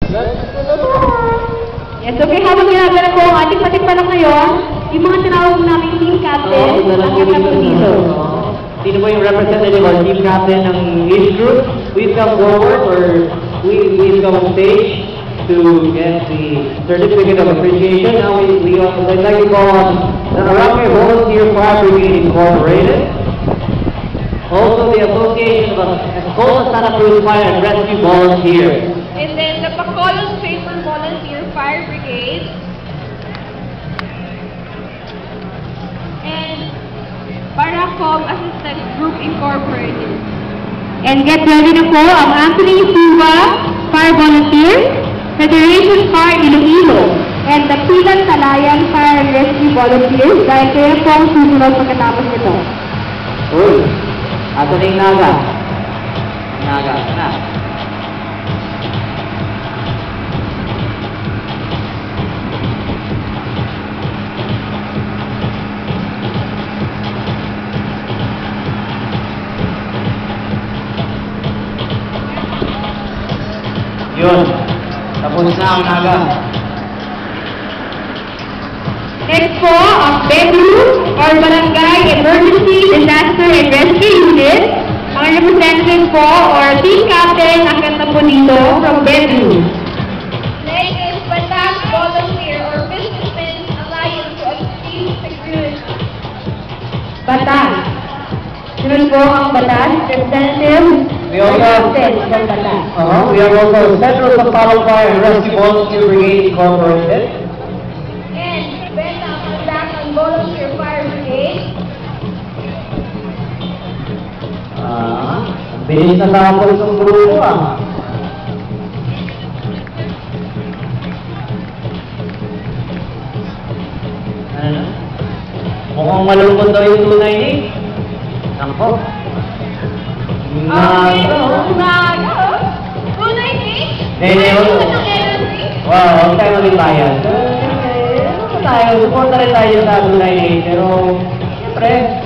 Yes, okay, habang ginagawa po ang ating patikpanak ngayon, yung mga tinawag naming team captain, ang kakapag dito. Sino po yung representative or team captain ng each group? Please come forward or please come on stage to get the certificate of appreciation. Now we also would like to call on the Arame Volunteer Fire Brigade Incorporated. Also the Association of Escola Santa Cruz Fire and Rescue Volunteers. And then the Bacolod Paper Volunteer Fire Brigade. And Paracom Assistant Group Incorporated. And get ready na po ang Anthony Suva Fire Volunteers, Federation Fire Iloilo, and the Pilan Talayan Fire and Rescue Volunteers dahil kayo po ang susunod pagkatapos nito. Uy, ato na yung naga. Naga, na. Yun, tapos na ang naga. Next po, ang bedroom or barangay emergency disaster and rescue unit. Ang representative po or team captain ang kanta po dito from bedroom. Next is Batas Volunteer or Businessmen's Alliance to Achieve Security. Batas. Sunod po ang Batas, representative We also have, captain from Batas. we have also Central Sampalo Fire and Rescue Volunteer Brigade Incorporated. And Beta Mandakan Volunteer Fire Brigade. Ang bilis na tapos ng grupo Ano? Mukhang malungkot daw yung tunay ni. Nako. Tunay ni? Wow, huwag tayo mag-ibayan. Tayo, support na rin tayo sa tunay ni. Pero, siyempre,